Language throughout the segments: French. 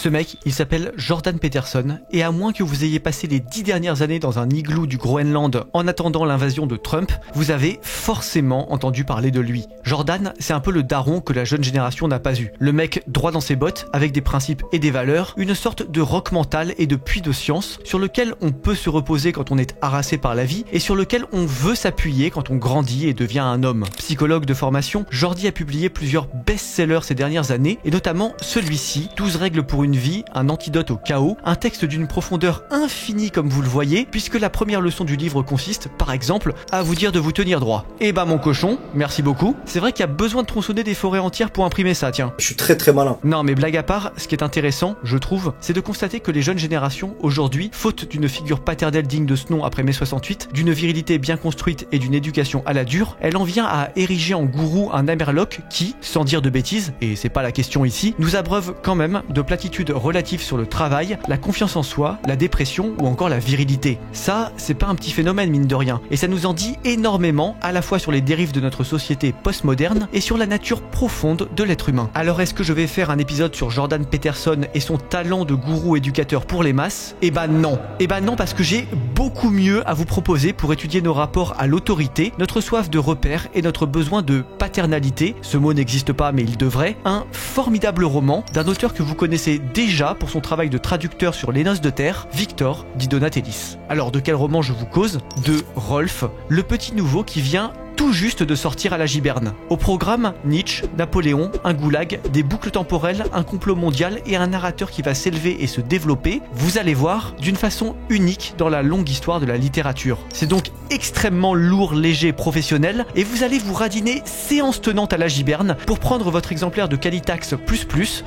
Ce mec, il s'appelle Jordan Peterson, et à moins que vous ayez passé les 10 dernières années dans un igloo du Groenland en attendant l'invasion de Trump, vous avez forcément entendu parler de lui. Jordan, c'est un peu le daron que la jeune génération n'a pas eu. Le mec droit dans ses bottes, avec des principes et des valeurs, une sorte de roc mental et de puits de science sur lequel on peut se reposer quand on est harassé par la vie et sur lequel on veut s'appuyer quand on grandit et devient un homme. Psychologue de formation, Jordi a publié plusieurs best-sellers ces dernières années, et notamment celui-ci, 12 règles pour une vie, un antidote au chaos, un texte d'une profondeur infinie comme vous le voyez, puisque la première leçon du livre consiste, par exemple, à vous dire de vous tenir droit. Eh bah mon cochon, merci beaucoup. C'est vrai qu'il y a besoin de tronçonner des forêts entières pour imprimer ça, tiens. Je suis très malin. Non mais blague à part, ce qui est intéressant, je trouve, c'est de constater que les jeunes générations, aujourd'hui, faute d'une figure paternelle digne de ce nom après mai 68, d'une virilité bien construite et d'une éducation à la dure, elle en vient à ériger en gourou un Amerloc qui, sans dire de bêtises, et c'est pas la question ici, nous abreuve quand même de platitudes relatives sur le travail, la confiance en soi, la dépression ou encore la virilité. Ça, c'est pas un petit phénomène mine de rien, et ça nous en dit énormément à la fois sur les dérives de notre société postmoderne et sur la nature profonde de l'être humain. Alors est-ce que je vais faire un épisode sur Jordan Peterson et son talent de gourou éducateur pour les masses? Eh ben non. Eh ben non, parce que j'ai beaucoup mieux à vous proposer pour étudier nos rapports à l'autorité, notre soif de repères et notre besoin de paternalité, ce mot n'existe pas mais il devrait, un formidable roman d'un auteur que vous connaissez déjà pour son travail de traducteur sur Les Noces de Terre, Victor Di Donatellis. Alors de quel roman je vous cause? De Rolf, le petit nouveau qui vient tout juste de sortir à la giberne. Au programme, Nietzsche, Napoléon, un goulag, des boucles temporelles, un complot mondial et un narrateur qui va s'élever et se développer, vous allez voir, d'une façon unique dans la longue histoire de la littérature. C'est donc extrêmement lourd, léger, professionnel, et vous allez vous radiner séance tenante à la giberne pour prendre votre exemplaire de Calitax++,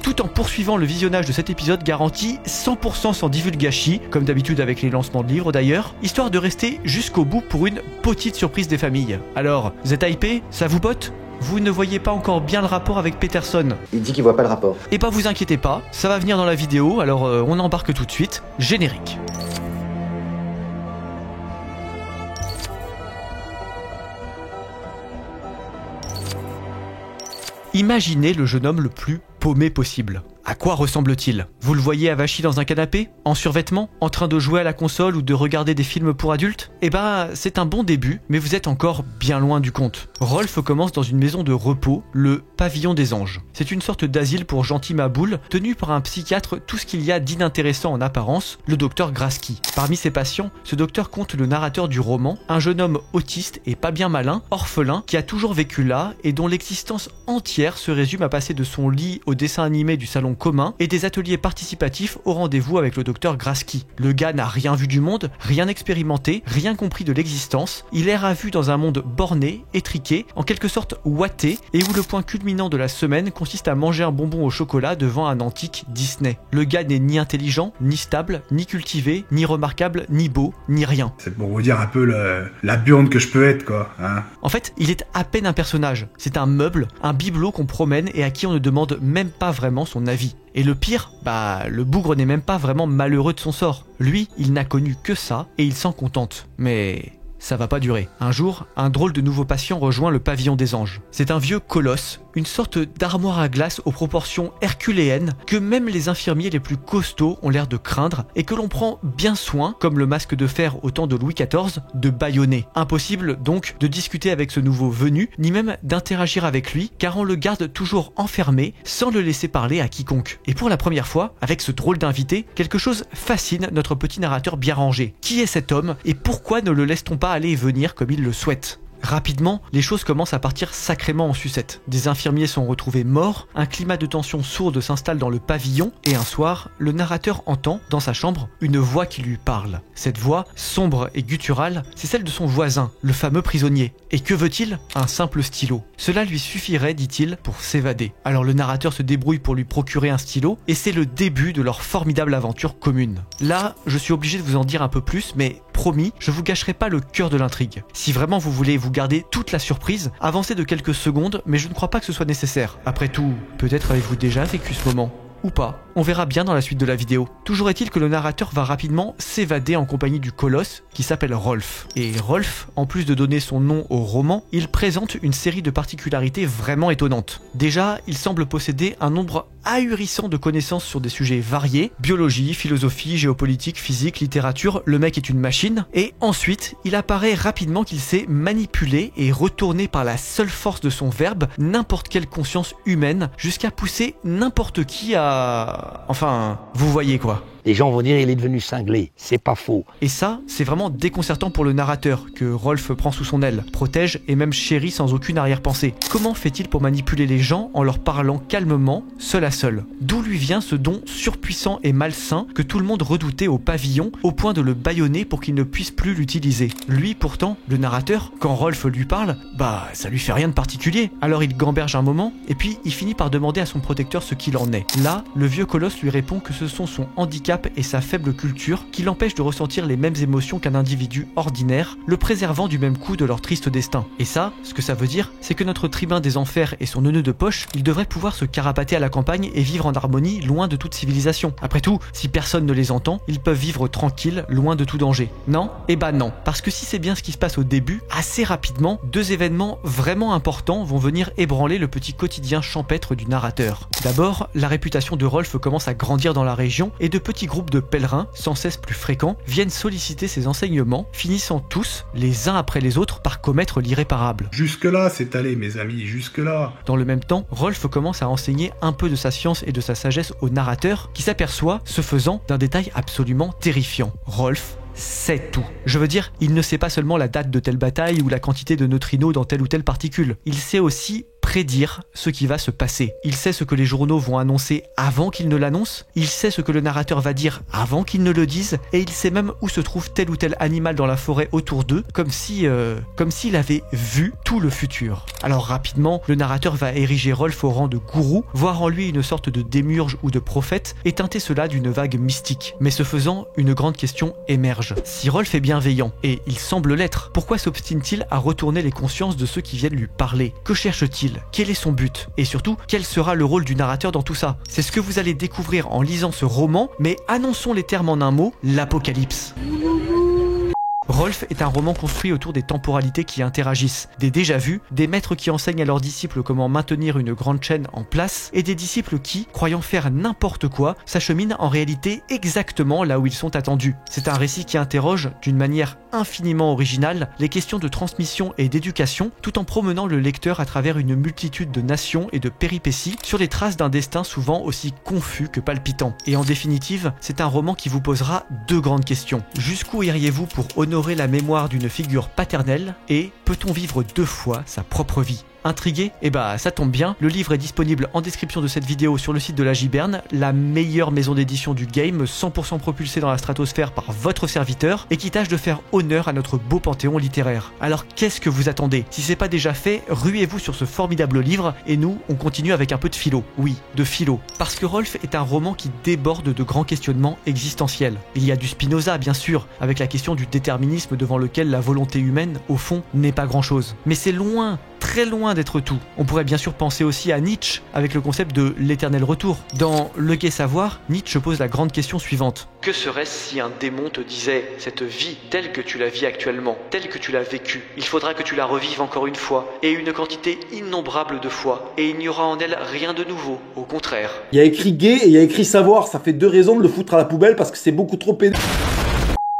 tout en poursuivant le visionnage de cet épisode garanti 100% sans divulgachi, comme d'habitude avec les lancements de livres d'ailleurs, histoire de rester jusqu'au bout pour une petite surprise des familles. Alors, vous êtes hypé? Ça vous botte? Vous ne voyez pas encore bien le rapport avec Peterson? Il dit qu'il voit pas le rapport. Et bah vous inquiétez pas, ça va venir dans la vidéo, alors on embarque tout de suite. Générique. Imaginez le jeune homme le plus paumé possible. À quoi ressemble-t-il? Vous le voyez avachi dans un canapé? En survêtement? En train de jouer à la console ou de regarder des films pour adultes? Eh ben, c'est un bon début, mais vous êtes encore bien loin du compte. Rolf commence dans une maison de repos, le Pavillon des Anges. C'est une sorte d'asile pour gentils maboules, tenu par un psychiatre tout ce qu'il y a d'inintéressant en apparence, le docteur Graski. Parmi ses patients, ce docteur compte le narrateur du roman, un jeune homme autiste et pas bien malin, orphelin, qui a toujours vécu là et dont l'existence entière se résume à passer de son lit au dessin animé du salon commun et des ateliers participatifs au rendez-vous avec le docteur Graski. Le gars n'a rien vu du monde, rien expérimenté, rien compris de l'existence, il erre à vue dans un monde borné, étriqué, en quelque sorte ouaté, et où le point culminant de la semaine consiste à manger un bonbon au chocolat devant un antique Disney. Le gars n'est ni intelligent, ni stable, ni cultivé, ni remarquable, ni beau, ni rien. C'est pour vous dire un peu la burne que je peux être, quoi. Hein. En fait, il est à peine un personnage. C'est un meuble, un bibelot qu'on promène et à qui on ne demande même pas vraiment son avis. Et le pire, le bougre n'est même pas vraiment malheureux de son sort. Lui, il n'a connu que ça et il s'en contente. Mais ça va pas durer. Un jour, un drôle de nouveau patient rejoint le Pavillon des Anges. C'est un vieux colosse, une sorte d'armoire à glace aux proportions herculéennes que même les infirmiers les plus costauds ont l'air de craindre et que l'on prend bien soin, comme le masque de fer au temps de Louis XIV, de bâillonner. Impossible donc de discuter avec ce nouveau venu, ni même d'interagir avec lui, car on le garde toujours enfermé sans le laisser parler à quiconque. Et pour la première fois, avec ce drôle d'invité, quelque chose fascine notre petit narrateur bien rangé. Qui est cet homme et pourquoi ne le laisse-t-on pas aller et venir comme il le souhaite? Rapidement, les choses commencent à partir sacrément en sucette. Des infirmiers sont retrouvés morts, un climat de tension sourde s'installe dans le pavillon, et un soir, le narrateur entend, dans sa chambre, une voix qui lui parle. Cette voix, sombre et gutturale, c'est celle de son voisin, le fameux prisonnier. Et que veut-il? Un simple stylo. Cela lui suffirait, dit-il, pour s'évader. Alors le narrateur se débrouille pour lui procurer un stylo, et c'est le début de leur formidable aventure commune. Là, je suis obligé de vous en dire un peu plus, mais promis, je vous gâcherai pas le cœur de l'intrigue. Si vraiment vous voulez vous garder toute la surprise, avancez de quelques secondes, mais je ne crois pas que ce soit nécessaire. Après tout, peut-être avez-vous déjà vécu ce moment. Ou pas. On verra bien dans la suite de la vidéo. Toujours est-il que le narrateur va rapidement s'évader en compagnie du colosse qui s'appelle Rolf. Et Rolf, en plus de donner son nom au roman, il présente une série de particularités vraiment étonnantes. Déjà, il semble posséder un nombre ahurissant de connaissances sur des sujets variés, biologie, philosophie, géopolitique, physique, littérature, le mec est une machine. Et ensuite, il apparaît rapidement qu'il sait manipuler et retourner par la seule force de son verbe n'importe quelle conscience humaine, jusqu'à pousser n'importe qui à... Enfin, vous voyez quoi. Les gens vont dire il est devenu cinglé, c'est pas faux. Et ça, c'est vraiment déconcertant pour le narrateur, que Rolf prend sous son aile, protège et même chérit sans aucune arrière-pensée. Comment fait-il pour manipuler les gens en leur parlant calmement, seul à seul? D'où lui vient ce don surpuissant et malsain que tout le monde redoutait au pavillon, au point de le bâillonner pour qu'il ne puisse plus l'utiliser? Lui pourtant, le narrateur, quand Rolf lui parle, bah ça lui fait rien de particulier. Alors il gamberge un moment, et puis il finit par demander à son protecteur ce qu'il en est. Là, le vieux colosse lui répond que ce sont son handicap et sa faible culture qui l'empêchent de ressentir les mêmes émotions qu'un individu ordinaire, le préservant du même coup de leur triste destin. Et ça, ce que ça veut dire, c'est que notre tribun des enfers et son neuneu de poche, il devrait pouvoir se carapater à la campagne et vivre en harmonie, loin de toute civilisation. Après tout, si personne ne les entend, ils peuvent vivre tranquilles, loin de tout danger. Non? Eh bah non, parce que si c'est bien ce qui se passe au début, assez rapidement, deux événements vraiment importants vont venir ébranler le petit quotidien champêtre du narrateur. D'abord, la réputation de Rolf commence à grandir dans la région et de petits groupes de pèlerins, sans cesse plus fréquents, viennent solliciter ses enseignements, finissant tous, les uns après les autres, par commettre l'irréparable. Jusque-là, c'est allé, mes amis, jusque-là. Dans le même temps, Rolf commence à enseigner un peu de sa science et de sa sagesse au narrateur, qui s'aperçoit, ce faisant, d'un détail absolument terrifiant. Rolf sait tout. Je veux dire, il ne sait pas seulement la date de telle bataille ou la quantité de neutrinos dans telle ou telle particule. Il sait aussi prédire ce qui va se passer. Il sait ce que les journaux vont annoncer avant qu'ils ne l'annoncent, il sait ce que le narrateur va dire avant qu'il ne le dise, et il sait même où se trouve tel ou tel animal dans la forêt autour d'eux, comme s'il avait vu tout le futur. Alors rapidement, le narrateur va ériger Rolf au rang de gourou, voir en lui une sorte de démiurge ou de prophète, et teinter cela d'une vague mystique. Mais ce faisant, une grande question émerge. Si Rolf est bienveillant, et il semble l'être, pourquoi s'obstine-t-il à retourner les consciences de ceux qui viennent lui parler? Que cherche-t-il? Quel est son but? Et surtout, quel sera le rôle du narrateur dans tout ça? C'est ce que vous allez découvrir en lisant ce roman, mais annonçons les termes en un mot, l'Apocalypse. Rolf est un roman construit autour des temporalités qui interagissent, des déjà-vus, des maîtres qui enseignent à leurs disciples comment maintenir une grande chaîne en place, et des disciples qui, croyant faire n'importe quoi, s'acheminent en réalité exactement là où ils sont attendus. C'est un récit qui interroge, d'une manière infiniment originale, les questions de transmission et d'éducation, tout en promenant le lecteur à travers une multitude de nations et de péripéties sur les traces d'un destin souvent aussi confus que palpitant. Et en définitive, c'est un roman qui vous posera deux grandes questions. Jusqu'où iriez-vous pour honorer la mémoire d'une figure paternelle, et peut-on vivre deux fois sa propre vie? Intrigué? Eh bah ça tombe bien, le livre est disponible en description de cette vidéo sur le site de la Giberne, la meilleure maison d'édition du game, 100% propulsée dans la stratosphère par votre serviteur, et qui tâche de faire honneur à notre beau panthéon littéraire. Alors qu'est-ce que vous attendez? Si c'est pas déjà fait, ruez-vous sur ce formidable livre, et nous, on continue avec un peu de philo. Oui, de philo. Parce que Rolf est un roman qui déborde de grands questionnements existentiels. Il y a du Spinoza, bien sûr, avec la question du déterminisme devant lequel la volonté humaine, au fond, n'est pas grand-chose. Mais c'est loin, très loin d'être tout. On pourrait bien sûr penser aussi à Nietzsche, avec le concept de l'éternel retour. Dans Le Gai Savoir, Nietzsche pose la grande question suivante. Que serait-ce si un démon te disait « Cette vie telle que tu la vis actuellement, telle que tu l'as vécue, il faudra que tu la revives encore une fois, et une quantité innombrable de fois, et il n'y aura en elle rien de nouveau, au contraire. » Il y a écrit Gai et il y a écrit Savoir, ça fait deux raisons de le foutre à la poubelle parce que c'est beaucoup trop pédé.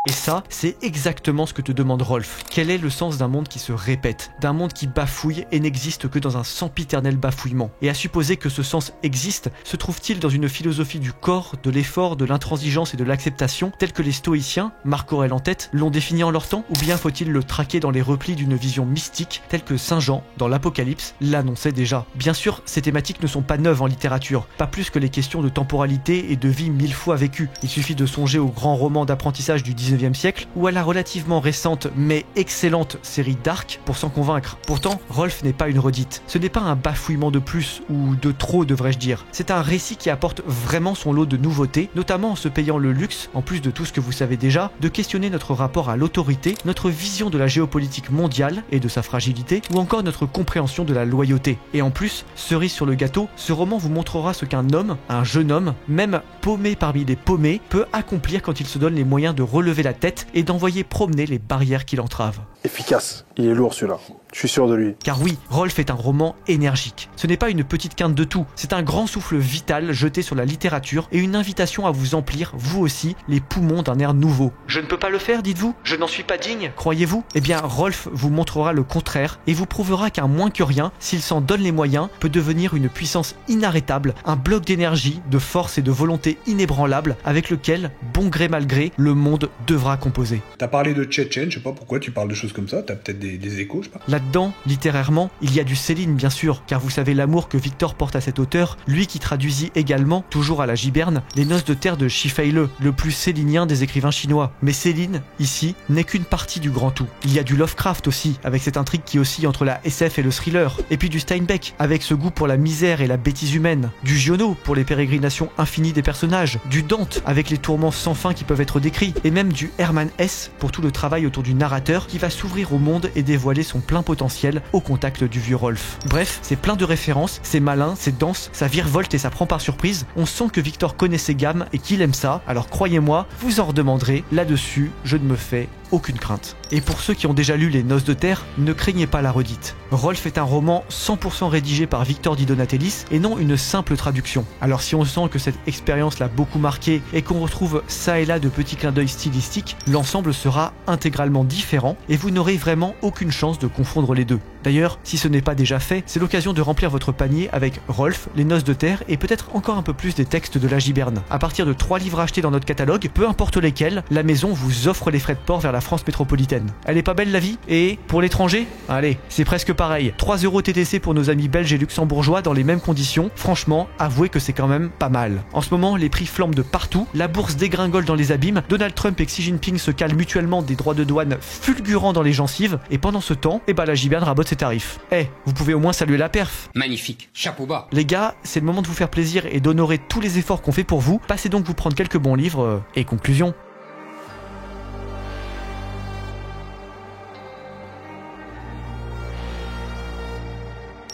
Et ça, c'est exactement ce que te demande Rolf. Quel est le sens d'un monde qui se répète, d'un monde qui bafouille et n'existe que dans un sempiternel bafouillement? Et à supposer que ce sens existe, se trouve-t-il dans une philosophie du corps, de l'effort, de l'intransigeance et de l'acceptation, telle que les stoïciens, Marc Aurèle en tête, l'ont défini en leur temps? Ou bien faut-il le traquer dans les replis d'une vision mystique, telle que Saint Jean, dans l'Apocalypse, l'annonçait déjà? Bien sûr, ces thématiques ne sont pas neuves en littérature, pas plus que les questions de temporalité et de vie 1000 fois vécues. Il suffit de songer aux grands romans d'apprentissage du 19e 19e siècle ou à la relativement récente mais excellente série Dark pour s'en convaincre. Pourtant, Rolf n'est pas une redite. Ce n'est pas un bafouillement de plus ou de trop, devrais-je dire. C'est un récit qui apporte vraiment son lot de nouveautés, notamment en se payant le luxe, en plus de tout ce que vous savez déjà, de questionner notre rapport à l'autorité, notre vision de la géopolitique mondiale et de sa fragilité, ou encore notre compréhension de la loyauté. Et en plus, cerise sur le gâteau, ce roman vous montrera ce qu'un homme, un jeune homme, même paumé parmi les paumés, peut accomplir quand il se donne les moyens de relever la tête et d'envoyer promener les barrières qui l'entravent. Efficace, il est lourd celui-là. Je suis sûr de lui. Car oui, Rolf est un roman énergique. Ce n'est pas une petite quinte de tout, c'est un grand souffle vital jeté sur la littérature et une invitation à vous emplir, vous aussi, les poumons d'un air nouveau. Je ne peux pas le faire, dites-vous? Je n'en suis pas digne, croyez-vous? Eh bien, Rolf vous montrera le contraire et vous prouvera qu'un moins que rien, s'il s'en donne les moyens, peut devenir une puissance inarrêtable, un bloc d'énergie, de force et de volonté inébranlable avec lequel, bon gré mal gré, le monde devra composer. T'as parlé de Tchétchène, je sais pas pourquoi tu parles de choses comme ça, t'as peut-être des échos, je sais pas. Là-dedans, littérairement, il y a du Céline bien sûr, car vous savez l'amour que Victor porte à cet auteur, lui qui traduisit également, toujours à la Giberne, les noces de terre de Shifei-le, le plus célinien des écrivains chinois. Mais Céline, ici, n'est qu'une partie du grand tout. Il y a du Lovecraft aussi, avec cette intrigue qui oscille entre la SF et le thriller, et puis du Steinbeck, avec ce goût pour la misère et la bêtise humaine, du Giono pour les pérégrinations infinies des personnages, du Dante avec les tourments sans fin qui peuvent être décrits, et même du Hermann Hesse pour tout le travail autour du narrateur qui va s'ouvrir au monde et dévoiler son plein potentiel au contact du vieux Rolf. Bref, c'est plein de références, c'est malin, c'est dense, ça virevolte et ça prend par surprise. On sent que Victor connaît ses gammes et qu'il aime ça, alors croyez-moi, vous en redemanderez, là-dessus, je ne me fais aucune crainte. Et pour ceux qui ont déjà lu Les Noces de Terre, ne craignez pas la redite. Rolf est un roman 100% rédigé par Victor Di Donatellis et non une simple traduction. Alors si on sent que cette expérience l'a beaucoup marqué et qu'on retrouve ça et là de petits clins d'œil stylistiques, l'ensemble sera intégralement différent et vous n'aurez vraiment aucune chance de confondre les deux. D'ailleurs, si ce n'est pas déjà fait, c'est l'occasion de remplir votre panier avec Rolf, Les Noces de Terre et peut-être encore un peu plus des textes de la Giberne. À partir de 3 livres achetés dans notre catalogue, peu importe lesquels, la maison vous offre les frais de port vers la France métropolitaine. Elle est pas belle la vie? Et pour l'étranger? Allez, c'est presque pareil. 3 € TTC pour nos amis belges et luxembourgeois dans les mêmes conditions. Franchement, avouez que c'est quand même pas mal. En ce moment, les prix flambent de partout, la bourse dégringole dans les abîmes, Donald Trump et Xi Jinping se calent mutuellement des droits de douane fulgurants dans les gencives, et pendant ce temps, la Giberne rabote ses tarifs. Vous pouvez au moins saluer la perf. Magnifique, chapeau bas. Les gars, c'est le moment de vous faire plaisir et d'honorer tous les efforts qu'on fait pour vous. Passez donc vous prendre quelques bons livres, et conclusion.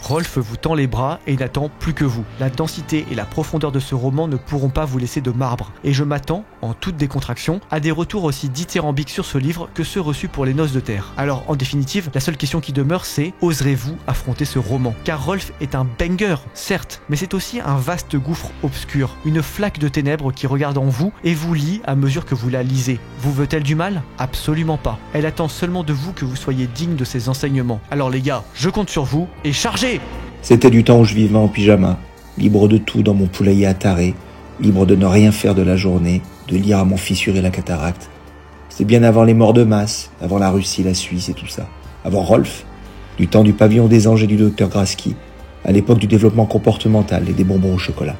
Rolf vous tend les bras et n'attend plus que vous. La densité et la profondeur de ce roman ne pourront pas vous laisser de marbre. Et je m'attends, en toute décontraction, à des retours aussi dithyrambiques sur ce livre que ceux reçus pour Les Noces de Terre. Alors, en définitive, la seule question qui demeure, c'est « Oserez-vous affronter ce roman ?» Car Rolf est un banger, certes, mais c'est aussi un vaste gouffre obscur, une flaque de ténèbres qui regarde en vous et vous lie à mesure que vous la lisez. Vous veut-elle du mal? Absolument pas. Elle attend seulement de vous que vous soyez digne de ses enseignements. Alors les gars, je compte sur vous et chargez! C'était du temps où je vivais en pyjama, libre de tout dans mon poulailler attaré, libre de ne rien faire de la journée, de lire à m'en fissurer la cataracte. C'était bien avant les morts de masse, avant la Russie, la Suisse et tout ça. Avant Rolf, du temps du pavillon des anges et du docteur Graski, à l'époque du développement comportemental et des bonbons au chocolat.